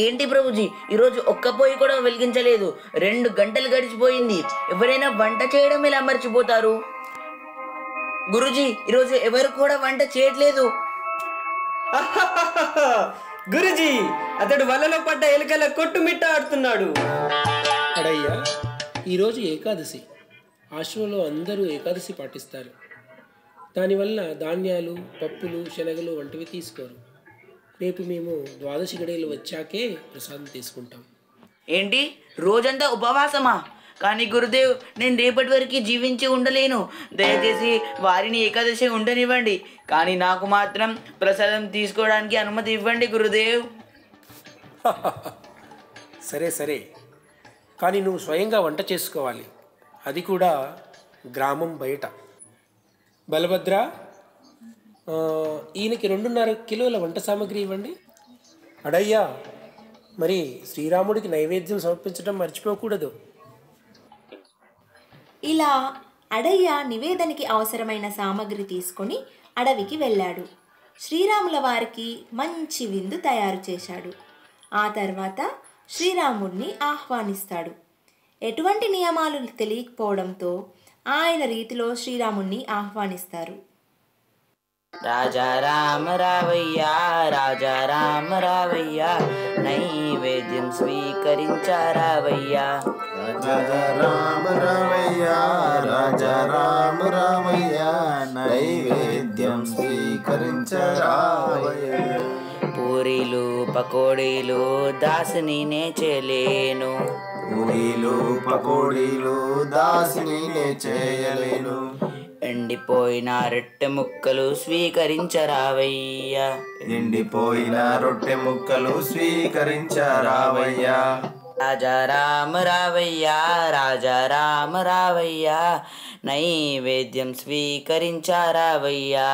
ఏంటి ప్రభుజీ, ఈరోజు ఒక్క పొయ్యి కూడా వెలిగించలేదు. 2 గంటలు గడిచిపోయింది. ఎవరైనా వంట చేయడం ఎలా మర్చిపోతారు? గురుజీ, ఈరోజు ఎవరు కూడా వంట చేయట్లేదు. గురుజీ, అతడు వలలో పడ్డ ఎలుకల కొట్టుమిట్ట ఆడుతున్నాడు. అడయ్యా, ఈరోజు ఏకాదశి. ఆశ్రమంలో అందరూ ఏకాదశి పాటిస్తారు. దానివల్ల ధాన్యాలు, పప్పులు, శనగలు వంటివి తీసుకోరు. రేపు మేము ద్వాదశి గడియలు వచ్చాకే ప్రసాదం తీసుకుంటాం. ఏంటి, రోజంతా ఉపవాసమా? కానీ గురుదేవ్, నేను రేపటి వరకు జీవించి ఉండలేను. దయచేసి వారిని ఏకాదశి ఉండనివ్వండి, కానీ నాకు మాత్రం ప్రసాదం తీసుకోవడానికి అనుమతి ఇవ్వండి గురుదేవ్. సరే సరే, కానీ నువ్వు స్వయంగా వంట చేసుకోవాలి, అది కూడా గ్రామం బయట. బలభద్ర, ఈయనకి 2.5 కిలోల వంట సామాగ్రి ఇవ్వండి. అడయ్యా, మరి శ్రీరాముడికి నైవేద్యం సమర్పించడం మర్చిపోకూడదు. ఇలా అడయ్య నివేదనకి అవసరమైన సామగ్రి తీసుకొని అడవికి వెళ్ళాడు. శ్రీరాముల వారికి మంచి విందు తయారు చేశాడు. ఆ తర్వాత శ్రీరాముడిని ఆహ్వానిస్తాడు. ఎటువంటి నియమాలు తెలియకపోవడంతో ఆయన రీతిలో శ్రీరాముడిని ఆహ్వానిస్తారు. రాజా రామ రావయ్యా, రాజా రామ రావయ్యా, నైవేద్యం స్వీకరించారావయ్యా. రాజా రామ రావయ్యా, రాజా రామ రావయ్యా, నైవేద్యం స్వీకరించరావయ్యా. పూరీలు పకోడీలు దాసిని నే చేయలేను. పూరీలు పకోడీలు దాసిని నే చేయలేను. ఎండిపోయిన రొట్టె ముక్కలు స్వీకరించరావయ్యా. ఎండిపోయిన రొట్టె ముక్కలు స్వీకరించరావయ్యా. రాజా రామ రావయ్యా, రాజా రామ రావయ్యా, నైవేద్యం స్వీకరించారావయ్యా.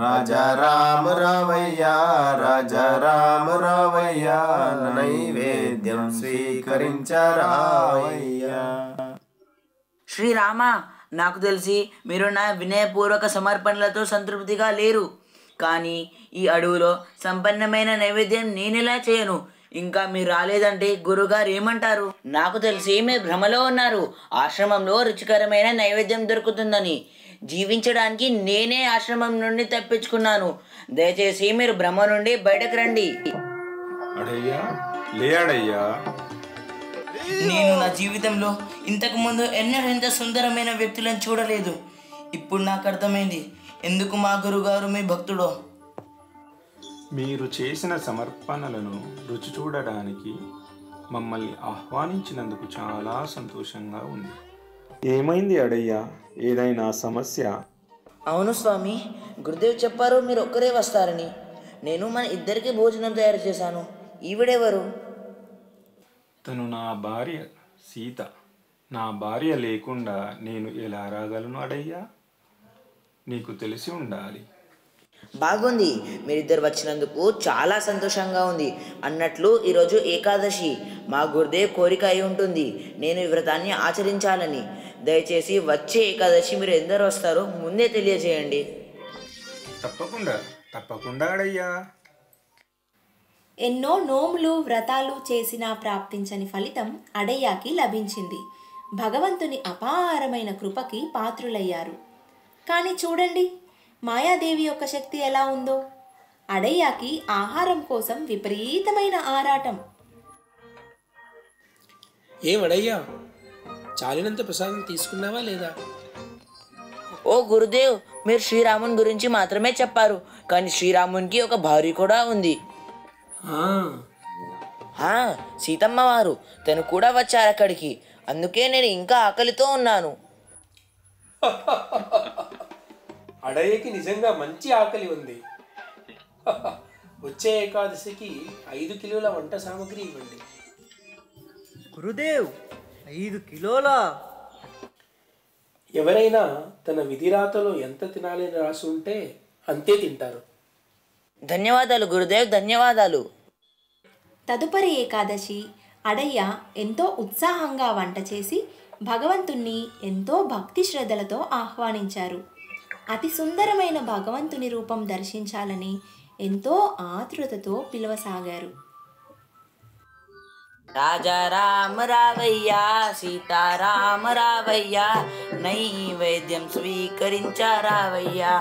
రాజా రామ రావయ్యా, రాజా రామ రావయ్యా, నైవేద్యం స్వీకరించరావయ్యా. శ్రీరామ, నాకు తెలిసి మీరు నా వినయపూర్వక సమర్పణలతో సంతృప్తిగా లేరు. కానీ ఈ అడవులో సంపన్నమైన నైవేద్యం నేనెలా చేయను? ఇంకా మీరు రాలేదంటే గురుగారు ఏమంటారు? నాకు తెలిసి మీరు భ్రమలో ఉన్నారు. ఆశ్రమంలో రుచికరమైన నైవేద్యం దొరుకుతుందని. జీవించడానికి నేనే ఆశ్రమం నుండి తప్పించుకున్నాను. దయచేసి మీరు భ్రమ నుండి బయటకు రండి. అడయ్యా, లే అడయ్యా. నేను నా జీవితంలో ఇంతకుముందు ఎంత సుందరమైన వ్యక్తులను చూడలేదు. ఇప్పుడు నాకు అర్థమైంది ఎందుకు మా గురుగారు మీ భక్తుడో. మీరు చేసిన సమర్పణలను రుచి చూడడానికి మమ్మల్ని ఆహ్వానించినందుకు చాలా సంతోషంగా ఉంది. ఏమైంది అడయ్యా, ఏదైనా సమస్య? అవును స్వామి, గురుదేవ్ చెప్పారు మీరు ఒక్కరే వస్తారని. నేను మన ఇద్దరికి భోజనం తయారు చేశాను. ఈవిడెవరు? తను నా భార్య సీత. నా భార్య లేకుండా నేను ఎలా రాగలను అడయ్యా? నీకు తెలిసి ఉండాలి. బాగుంది, మీరిద్దరు వచ్చినందుకు చాలా సంతోషంగా ఉంది. అన్నట్లు ఈరోజు ఏకాదశి. మా గురుదేవ్ కోరిక అయి ఉంటుంది నేను ఈ వ్రతాన్ని ఆచరించాలని. దయచేసి వచ్చే ఏకాదశి మీరు ఎందరు వస్తారో ముందే తెలియజేయండి. తప్పకుండా తప్పకుండా అడయ్యా. ఎన్నో నోములు వ్రతాలు చేసినా ప్రాప్తించని ఫలితం అడయ్యాకి లభించింది. భగవంతుని అపారమైన కృపకి పాత్రులయ్యారు. కానీ చూడండి, మాయాదేవి యొక్క శక్తి ఎలా ఉందో. అడయ్యాకి ఆహారం కోసం విపరీతమైన ఆరాటం. ఏమడయ్యా, చాలినంత ప్రసాదం తీసుకున్నావా లేదా? ఓ గురుదేవ్, మీరు శ్రీరాముని గురించి మాత్రమే చెప్పారు, కానీ శ్రీరామునికి ఒక భార్య కూడా ఉంది. సీతమ్మ వారు, తను కూడా వచ్చారు అక్కడికి. అందుకే నేను ఇంకా ఆకలితో ఉన్నాను. అడయ్యకి నిజంగా మంచి ఆకలి ఉంది. వచ్చే ఏకాదశికి 5 కిలోల వంట సామాగ్రి ఇవ్వండి. గురుదేవ్, 5 కిలోల? ఎవరైనా తన విధిరాతలో ఎంత తినాలని రాసి ఉంటే అంతే తింటారు. ధన్యవాదాలు గురుదేవ్, ధన్యవాదాలు. తదుపరి ఏకాదశి అడయ్య ఎంతో ఉత్సాహంగా వంట చేసి భగవంతుణ్ణి ఎంతో భక్తి శ్రద్ధలతో ఆహ్వానించారు. అతి సుందరమైన భగవంతుని రూపం దర్శించాలని ఎంతో ఆతృతతో పిలవసాగారు. రాజా రామ రావయ్యా సీతారామ రావయ్యా నైవేద్యం స్వీకరించారావయ్యా.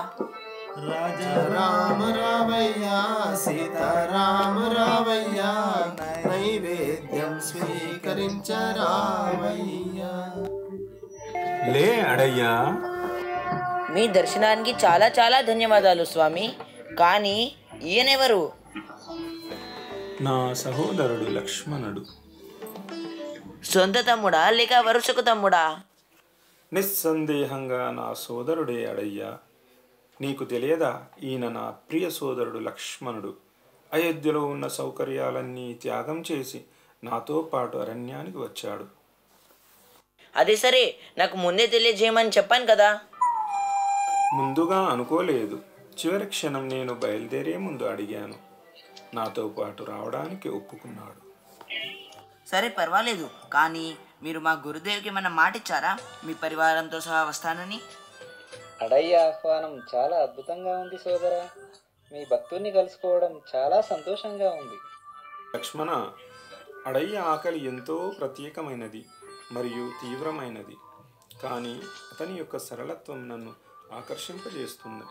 రాజా రామ రావయ్యా సీతారామ రావయ్యా నైవేద్యం స్వీకరించరావయ్యా. లే అడయ్యా. మీ దర్శనానికి చాలా చాలా ధన్యవాదాలు స్వామి. కానీ ఈయనెవరు? నా సహోదరుడు లక్ష్మణుడు. సొంత తమ్ముడా లేక వరుసకు తమ్ముడా? నిస్సందేహంగా నా సోదరుడే అడయ్యా. నీకు తెలియదా, ఈయన నా ప్రియ సోదరుడు లక్ష్మణుడు. అయోధ్యలో ఉన్న సౌకర్యాలన్నీ త్యాగం చేసి నాతో పాటు అరణ్యానికి వచ్చాడు. అది సరే, నాకు ముందే తెలియజేయమని చెప్పాను కదా. ముందుగా అనుకోలేదు. చివరి క్షణం నేను బయలుదేరే ముందు అడిగాను. నాతో పాటు రావడానికి ఒప్పుకున్నాడు. సరే పర్వాలేదు, కానీ మీరు మా గురుదేవికి ఏమన్నా మాట ఇచ్చారా మీ పరివారంతో సహా వస్తానని? అడయ్య ఆహ్వానం చాలా అద్భుతంగా ఉంది సోదరా. మీ భక్తుల్ని కలుసుకోవడం చాలా సంతోషంగా ఉంది. లక్ష్మణ, అడయ్య ఆకలి ఎంతో ప్రత్యేకమైనది మరియు తీవ్రమైనది. కానీ అతని యొక్క సరళత్వం నన్ను ఆకర్షింపజేస్తుంది.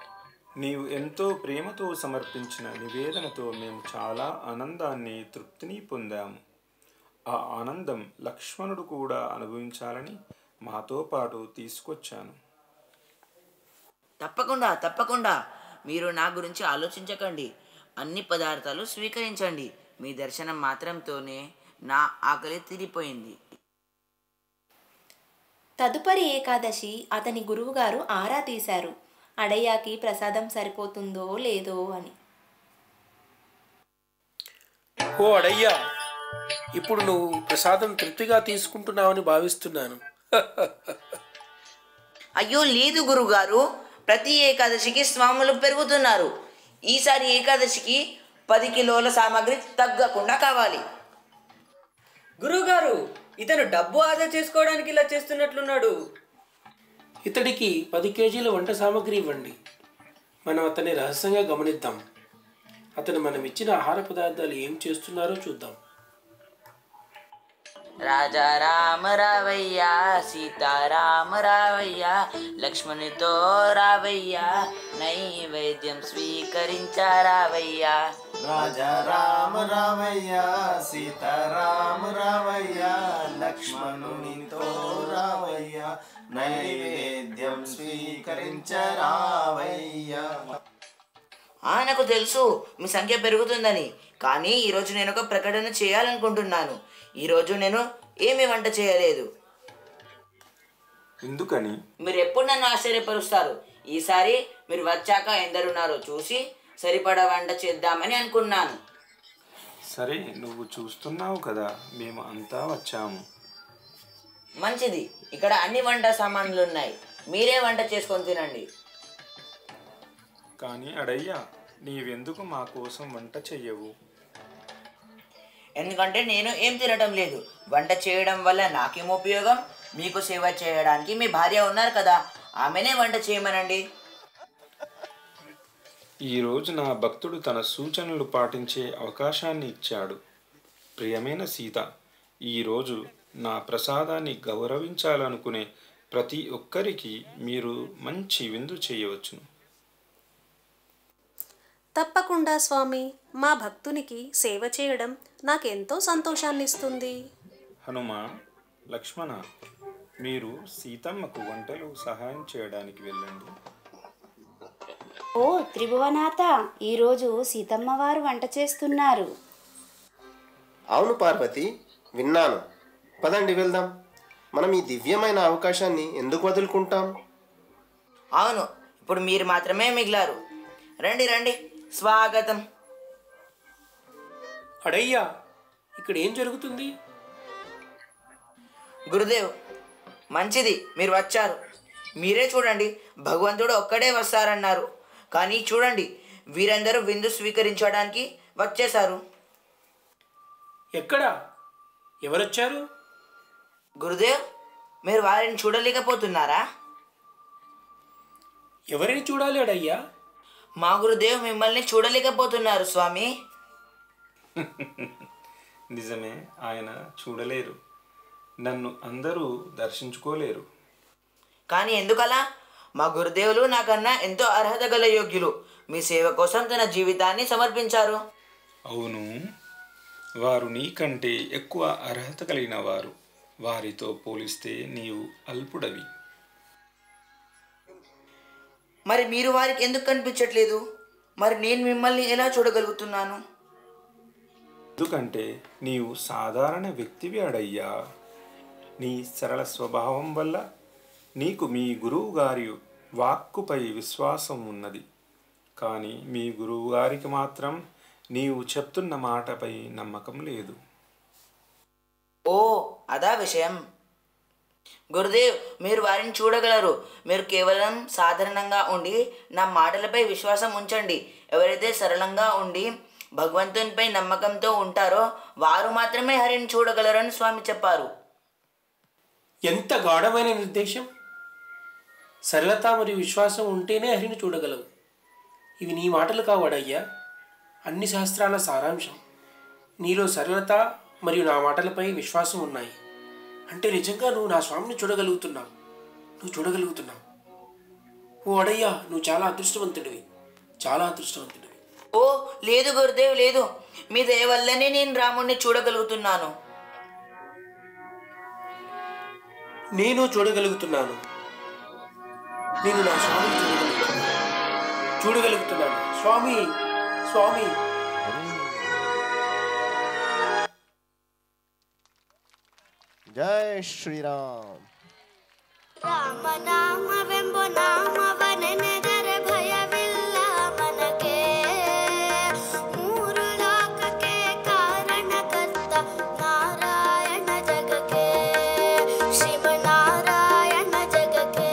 నీవు ఎంతో ప్రేమతో సమర్పించిన నివేదనతో మేము చాలా ఆనందాన్ని, తృప్తిని పొందాము. ఆ ఆనందం లక్ష్మణుడు కూడా అనుభవించాలని మాతో పాటు తీసుకొచ్చాను. తప్పకుండా తప్పకుండా, మీరు నా గురించి ఆలోచించకండి. అన్ని పదార్థాలు స్వీకరించండి. మీ దర్శనం మాత్రంతోనే నా ఆకలి తీరిపోయింది. తదుపరి ఏకాదశి అతని గురువుగారు ఆరా తీశారు, అడయ్యాకి ప్రసాదం సరిపోతుందో లేదో అని. ఓ అడయ్యా, ఇప్పుడు నువ్వు ప్రసాదం తృప్తిగా తీసుకుంటున్నావని భావిస్తున్నాను. అయ్యో లేదు గురుగారు, ప్రతి ఏకాదశికి స్వాములు పెరుగుతున్నారు. ఈసారి ఏకాదశికి 10 కిలోల సామాగ్రి తగ్గకుండా కావాలి. గురువుగారు, ఇతను డబ్బు ఆదా చేసుకోవడానికి ఇలా చేస్తున్నట్లున్నాడు. ఇతడికి 10 కేజీల వంట సామాగ్రి ఇవ్వండి. మనం అతన్ని రహస్యంగా గమనిద్దాం. అతను మనం ఇచ్చిన ఆహార పదార్థాలు ఏం చేస్తున్నారో చూద్దాం. రాజా రామ రావయ్యా సీతారామ రావయ్యా లక్ష్మణునితో రావయ్యా నైవేద్యం స్వీకరించారావయ్యా. రాజా రామ రావయ్యా సీతారామ రావయ్యా లక్ష్మణునితో రావయ్యా నైవేద్యం స్వీకరించరావయ్యా. నాకు తెలుసు మీ సంఖ్య పెరుగుతుందని, కానీ ఈరోజు నేను ఒక ప్రకటన చేయాలనుకుంటున్నాను. ఈరోజు నేను ఏమీ వంట చేయలేదు. ఎందుకని? మీరు ఎప్పుడు నన్ను ఆశ్చర్యపరుస్తారు. ఈసారి మీరు వచ్చాక ఎందరున్నారో చూసి సరిపడా వంట చేద్దామని అనుకున్నాను. సరే, నువ్వు చూస్తున్నావు కదా, మేము అంతా వచ్చాము. మంచిది, ఇక్కడ అన్ని వంట సామాన్లు ఉన్నాయి. మీరే వంట చేసుకొని తినండి. కానీ అడయ్యా, నీవెందుకు మా కోసం వంట చెయ్యవు? ఎందుకంటే నేను ఏం తినడం లేదు. వంట చేయడం వల్ల నాకేం ఉపయోగం? మీకు సేవ చేయడానికి మీ భార్య ఉన్నారు కదా, ఆమెనే వంట చేయమనండి. ఈరోజు నా భక్తుడు తన సూచనలు పాటించే అవకాశాన్ని ఇచ్చాడు. ప్రియమైన సీత, ఈరోజు నా ప్రసాదాన్ని గౌరవించాలనుకునే ప్రతి ఒక్కరికి మీరు మంచి విందు చేయవచ్చును. తప్పకుండా స్వామి, మా భక్తునికి సేవ చేయడం నాకెంతో సంతోషాన్నిస్తుంది. హనుమ, లక్ష్మణ, మీరు సీతమ్మకు వంటలు సహాయం చేయడానికి వెళ్ళండి. ఓ త్రిభువనాథ, ఈరోజు సీతమ్మ వారు వంట చేస్తున్నారు. అవును పార్వతి, విన్నాను. పదండి వెళ్దాం. మనం ఈ దివ్యమైన అవకాశాన్ని ఎందుకు వదులుకుంటాం? అవును, ఇప్పుడు మీరు మాత్రమే మిగిలారు. రండి రండి, స్వాగతం. అడయ్యా, ఇక్కడ ఏం జరుగుతుంది? గురుదేవ్, మంచిది మీరు వచ్చారు. మీరే చూడండి, భగవంతుడు ఒక్కడే వస్తారన్నారు, కానీ చూడండి వీరందరూ విందు స్వీకరించడానికి వచ్చేశారు. ఎక్కడా? ఎవరొచ్చారు? గురుదేవ్, మీరు వారిని చూడలేకపోతున్నారా? ఎవరిని చూడాలి అడయ్యా? మా గురుదేవ్ మిమ్మల్ని చూడలేకపోతున్నారు స్వామి. నిజమే, ఆయన చూడలేరు, నన్ను అందరూ దర్శించుకోలేరు. కానీ ఎందుకలా? మా గురుదేవులు నాకన్నా ఎంతో అర్హత గల యోగ్యులు. మీ సేవ కోసం తన జీవితాన్ని సమర్పించారు. అవును, వారు నీకంటే ఎక్కువ అర్హత కలిగిన వారు. వారితో పోలిస్తే నీవు అల్పుడవి. మరి మీరు వారికి ఎందుకు కనిపించట్లేదు? మరి నేను మిమ్మల్ని ఎలా చూడగలుగుతున్నాను? ఎందుకంటే నీవు సాధారణ వ్యక్తివి అడయ్యా. నీ సరళ స్వభావం వల్ల నీకు మీ గురువు గారి వాక్కుపై విశ్వాసం ఉన్నది. కానీ మీ గురువు గారికి మాత్రం నీవు చెప్తున్న మాటపై నమ్మకం లేదు. ఓ, అదా విషయం. గురుదేవ్, మీరు వారిని చూడగలరు. మీరు కేవలం సాధారణంగా ఉండి నా మాటలపై విశ్వాసం ఉంచండి. ఎవరైతే సరళంగా ఉండి భగవంతునిపై నమ్మకంతో ఉంటారో వారు మాత్రమే హరిని చూడగలరని స్వామి చెప్పారు. ఎంత గాఢమైన నిర్దేశం! సరళత మరియు విశ్వాసం ఉంటేనే హరిని చూడగలవు. ఇవి నీ మాటలు కావాడయ్యా, అన్ని శాస్త్రాల సారాంశం. నీలో సరళత మరియు నా మాటలపై విశ్వాసం ఉన్నాయి అంటే నిజంగా నువ్వు నా స్వామిని చూడగలుగుతున్నావు. ఓ అడయ్యా, నువ్వు చాలా అదృష్టవంతుడివి, చాలా అదృష్టవంతుడివి. ఓ లేదు గురుదేవ్, లేదు. మీ దయ వల్లనే నేను రాముణ్ణి చూడగలుగుతున్నాను. నేను చూడగలుగుతున్నాను. నేను నా స్వామిని చూడగలుగుతున్నాను. స్వామి, స్వామి. జై శ్రీరామ్. ರಾಮ ನಾಮವೆಂಬ ನಾಮವನೆನೆದರೆ ಭಯವಿಲ್ಲ ಮನಕ್ಕೆ. ಮೂರು ಲೋಕಕ್ಕೆ ಕಾರಣಕರ್ತ ನಾರಾಯಣ ಜಗಕ್ಕೆ, ಶ್ರೀಮನ್ನಾರಾಯಣ ಜಗಕ್ಕೆ.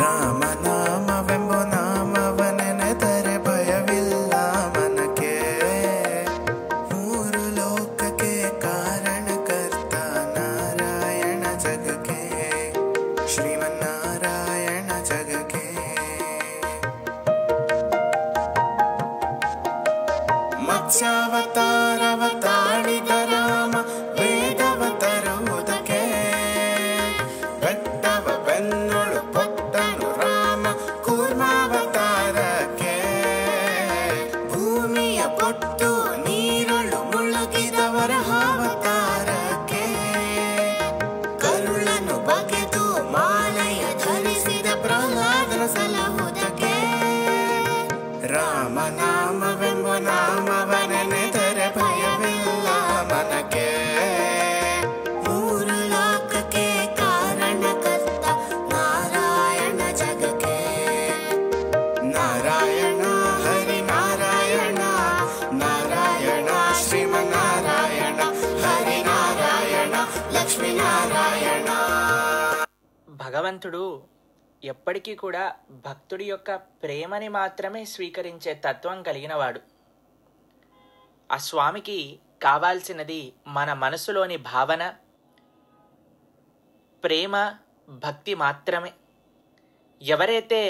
ರಾಮ ನಾಮವೆಂಬ ನಾಮವನೆನೆದರೆ ಭಯವಿಲ್ಲ ಮನಕ್ಕೆ. ಮೂರು ಲೋಕಕ್ಕೆ ಕಾರಣಕರ್ತ ನಾರಾಯಣ ಜಗಕ್ಕೆ, ಶ್ರೀಮನ್ನಾರಾಯಣ ಜಗಕ್ಕೆ. ಮತ್ಸ್ಯಾವತಾರವ ತಾಳಿದ ರಾಮ ವೇದವ ತರುವುದಕ್ಕೆ. ಬೆಟ್ಟವ ಬೆನ್ನೊಳು ಪೊಟ್ಟನು ರಾಮ ಕೂರ್ಮಾವತಾರಕ್ಕೆ. ಭೂಮಿಯ ಪೊಟ್ಟು ನೀರೊಳು ಮುಳುಗಿದ ವರಹಾವತಾರಕ್ಕೆ. ಕರುಳನು ಬಗೆದು ಮಾಲೆಯ ಧರಿಸಿದ ಪ್ರಹ್ಲಾದನ ಸಲಹುದಕ್ಕೆ. ರಾಮ ನಾಮವೆಂಬ ನಾಮವನೆನೆದರೆ ಭಯವಿಲ್ಲ ಮನಕ್ಕೆ. ಮೂರು ಲೋಕಕ್ಕೆ ಕಾರಣಕರ್ತ ನಾರಾಯಣ ಜಗಕ್ಕೆ. ನಾರಾಯಣ ಹರಿ ನಾರಾಯಣ, ನಾರಾಯಣ ಶ್ರೀಮನ್ನಾರಾಯಣ, హరి నారాయణ లక్ష్మీనారాయణ. భగవంతుడు ఎప్పటికీ కూడా భక్తుడి యొక్క ప్రేమని మాత్రమే స్వీకరించే తత్వం కలిగినవాడు. ఆ స్వామికి కావాల్సినది మన మనసులోని భావన, ప్రేమ, భక్తి మాత్రమే. ఎవరైతే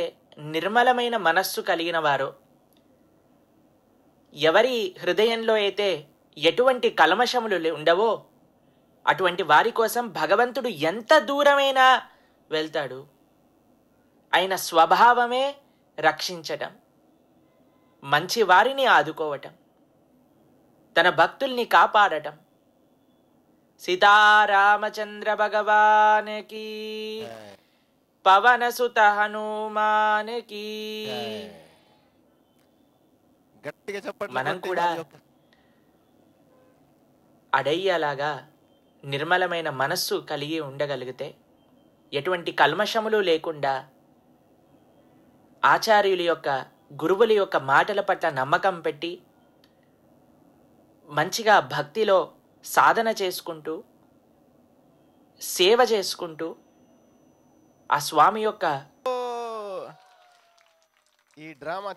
నిర్మలమైన మనస్సు కలిగిన వారో, ఎవరి హృదయంలో అయితే ఎటువంటి కల్మషములు ఉండవో అటువంటి వారి కోసం భగవంతుడు ఎంత దూరమైనా వెళ్తాడు. ఆయన స్వభావమే రక్షించటం, మంచి వారిని ఆదుకోవటం, తన భక్తుల్ని కాపాడటం. సీతారామచంద్ర భగవానికి, పవన సుత హనుమానికి. మనం కూడా అడయ్యలాగా నిర్మలమైన మనస్సు కలిగి ఉండగలిగితే, ఎటువంటి కల్మషములు లేకుండా ఆచార్యుల యొక్క, గురువుల యొక్క మాటల పట్ల నమ్మకం పెట్టి మంచిగా భక్తిలో సాధన చేసుకుంటూ, సేవ చేసుకుంటూ ఆ స్వామి యొక్క ఈ డ్రామా